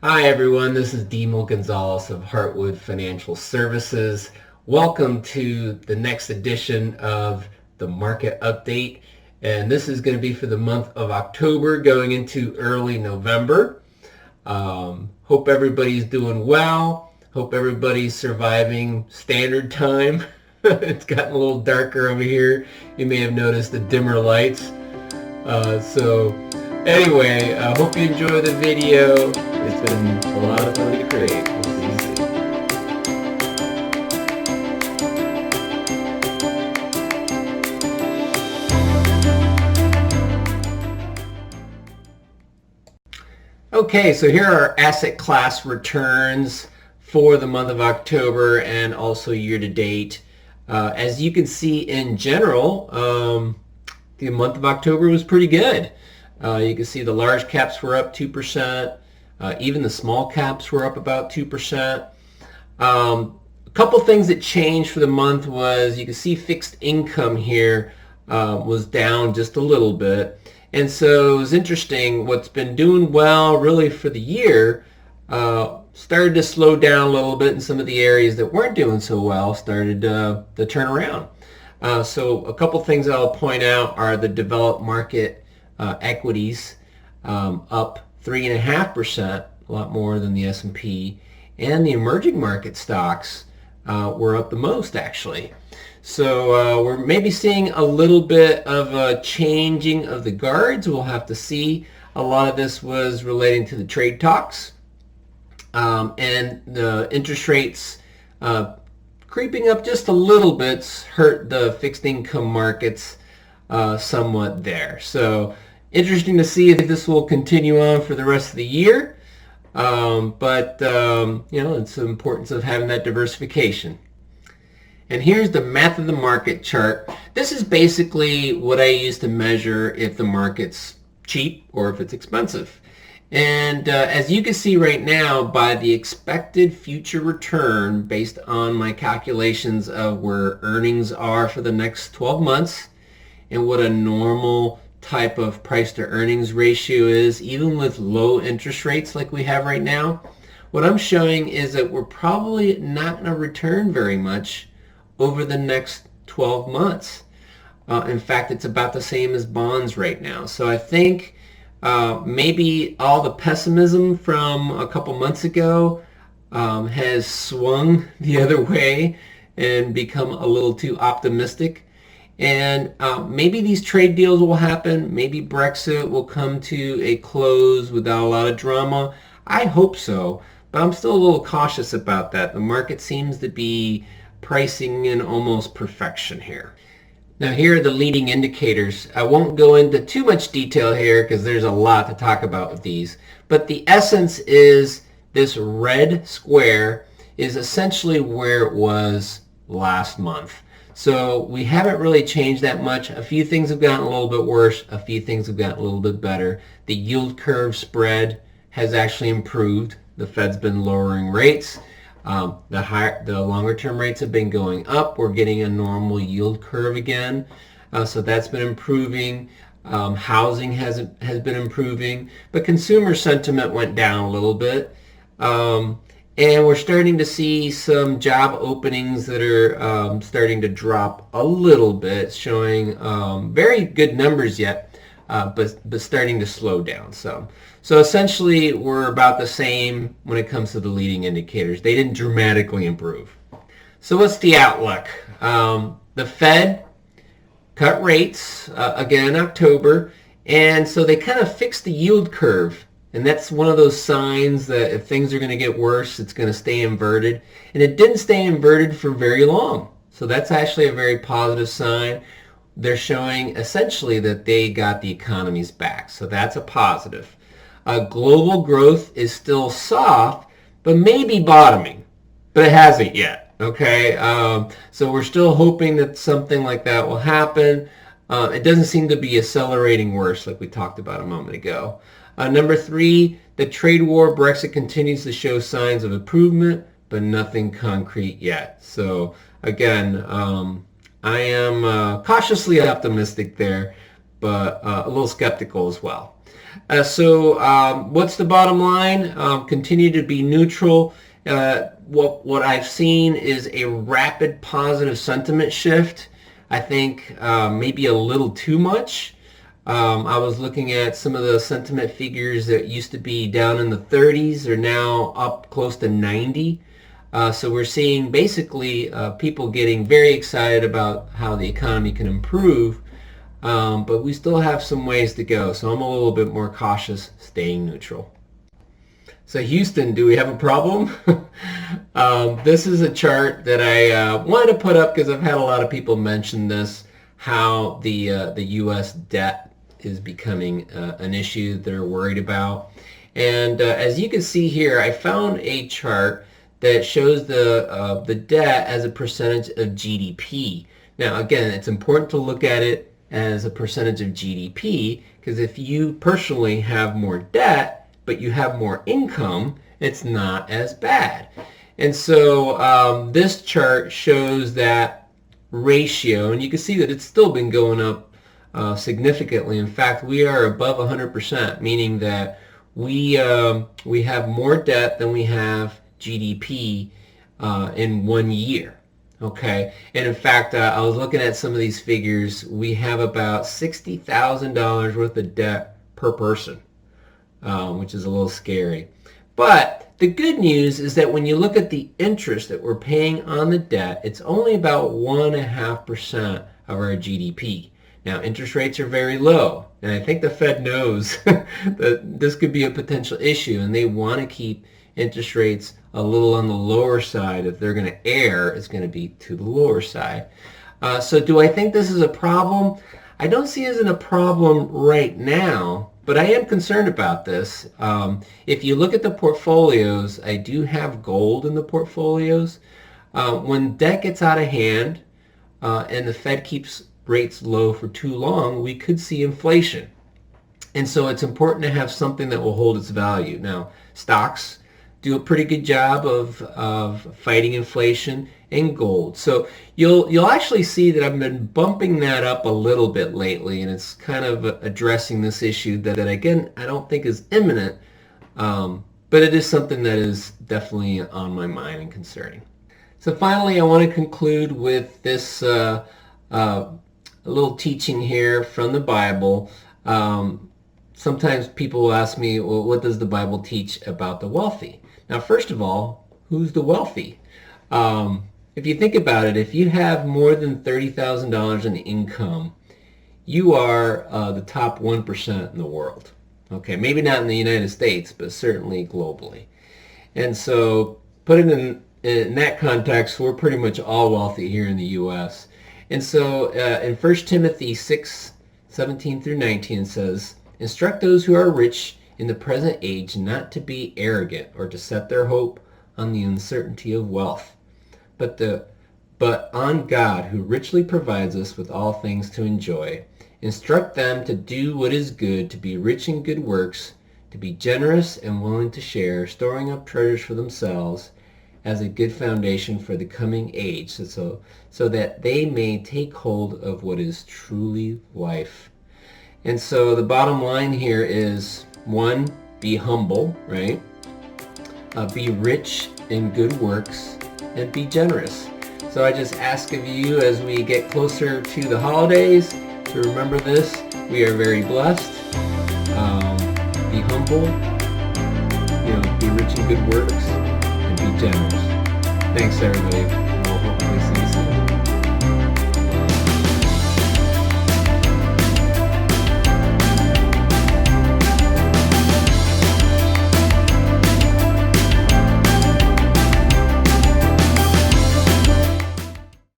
Hi everyone, this is Dimo Gonzalez of Heartwood Financial Services. Welcome to the next edition of the market update. And this is going to be for the month of October going into early November. Hope everybody's doing well. Hope everybody's surviving standard time. It's gotten a little darker over here. You may have noticed the dimmer lights. Anyway, I hope you enjoy the video. It's been a lot of fun to create. We'll see you soon. Okay, so here are asset class returns for the month of October and also year to date. As you can see in general, the month of October was pretty good. You can see the large caps were up 2%. Even the small caps were up about 2%. A couple things that changed for the month was you can see fixed income here was down just a little bit. And so it was interesting. What's been doing well really for the year started to slow down a little bit, and some of the areas that weren't doing so well started to turn around. So a couple things I'll point out are the developed market equities up 3.5%, a lot more than the S&P, and the emerging market stocks were up the most actually. So we're maybe seeing a little bit of a changing of the guards. We'll have to see. A lot of this was relating to the trade talks and the interest rates creeping up just a little bit hurt the fixed income markets somewhat there. So interesting to see if this will continue on for the rest of the year. But it's the importance of having that diversification. And here's the math of the market chart. This is basically what I use to measure if the market's cheap or if it's expensive. And as you can see right now, by the expected future return based on my calculations of where earnings are for the next 12 months and what a normal type of price to earnings ratio is, even with low interest rates like we have right now, what I'm showing is that we're probably not going to return very much over the next 12 months. In fact, it's about the same as bonds right now. So I think maybe all the pessimism from a couple months ago has swung the other way and become a little too optimistic. And maybe these trade deals will happen. Maybe Brexit will come to a close without a lot of drama. I hope so, but I'm still a little cautious about that. The market seems to be pricing in almost perfection here. Now here are the leading indicators. I won't go into too much detail here because there's a lot to talk about with these. But the essence is this red square is essentially where it was last month. So we haven't really changed that much. A few things have gotten a little bit worse. A few things have gotten a little bit better. The yield curve spread has actually improved. The Fed's been lowering rates. The longer term rates have been going up. We're getting a normal yield curve again. So that's been improving. Housing has been improving. But consumer sentiment went down a little bit. And we're starting to see some job openings that are starting to drop a little bit, showing very good numbers yet, but starting to slow down. So essentially, we're about the same when it comes to the leading indicators. They didn't dramatically improve. So what's the outlook? The Fed cut rates again in October, and so they kind of fixed the yield curve. And that's one of those signs that if things are going to get worse, it's going to stay inverted. And it didn't stay inverted for very long. So that's actually a very positive sign. They're showing essentially that they got the economies back. So that's a positive. Global growth is still soft, but maybe bottoming. But it hasn't yet. Okay, so we're still hoping that something like that will happen. It doesn't seem to be accelerating worse like we talked about a moment ago. Number 3, the trade war, Brexit continues to show signs of improvement, but nothing concrete yet. So again, I am cautiously optimistic there, but a little skeptical as well. What's the bottom line? Continue to be neutral. What I've seen is a rapid positive sentiment shift. I think maybe a little too much. I was looking at some of the sentiment figures that used to be down in the 30s are now up close to 90. So we're seeing basically people getting very excited about how the economy can improve, but we still have some ways to go. So I'm a little bit more cautious, staying neutral. So Houston, do we have a problem? This is a chart that I wanted to put up because I've had a lot of people mention this, how the U.S. debt is becoming an issue they're worried about. And as you can see here, I found a chart that shows the debt as a percentage of GDP. Now, again, it's important to look at it as a percentage of GDP, because if you personally have more debt, but you have more income, it's not as bad. And so this chart shows that ratio, and you can see that it's still been going up significantly. In fact, we are above 100%, meaning that we have more debt than we have GDP in 1 year. Okay, and in fact, I was looking at some of these figures. We have about $60,000 worth of debt per person, which is a little scary. But the good news is that when you look at the interest that we're paying on the debt, it's only about 1.5% of our GDP. Now, interest rates are very low, and I think the Fed knows that this could be a potential issue, and they want to keep interest rates a little on the lower side. If they're going to err, it's going to be to the lower side. So do I think this is a problem? I don't see it as a problem right now, but I am concerned about this. If you look at the portfolios, I do have gold in the portfolios. When debt gets out of hand and the Fed keeps rates low for too long, we could see inflation. And so it's important to have something that will hold its value. Now, stocks do a pretty good job of fighting inflation, and gold. So you'll actually see that I've been bumping that up a little bit lately, and it's kind of addressing this issue that again, I don't think is imminent, but it is something that is definitely on my mind and concerning. So finally, I want to conclude with this a little teaching here from the Bible. Sometimes people will ask me, well, what does the Bible teach about the wealthy? Now, first of all, who's the wealthy? If you think about it, if you have more than $30,000 in income, you are the top 1% in the world. Okay, maybe not in the United States, but certainly globally. And so put it in that context, we're pretty much all wealthy here in the U.S. And so in 1 Timothy 6:17 through 19 says, "Instruct those who are rich in the present age not to be arrogant or to set their hope on the uncertainty of wealth, but on God, who richly provides us with all things to enjoy. Instruct them to do what is good, to be rich in good works, to be generous and willing to share, storing up treasures for themselves as a good foundation for the coming age, so that they may take hold of what is truly life." And so the bottom line here is, 1, be humble, right? Be rich in good works, and be generous. So I just ask of you, as we get closer to the holidays, to remember this. We are very blessed. Be humble, be rich in good works, and be generous. Thanks, everybody.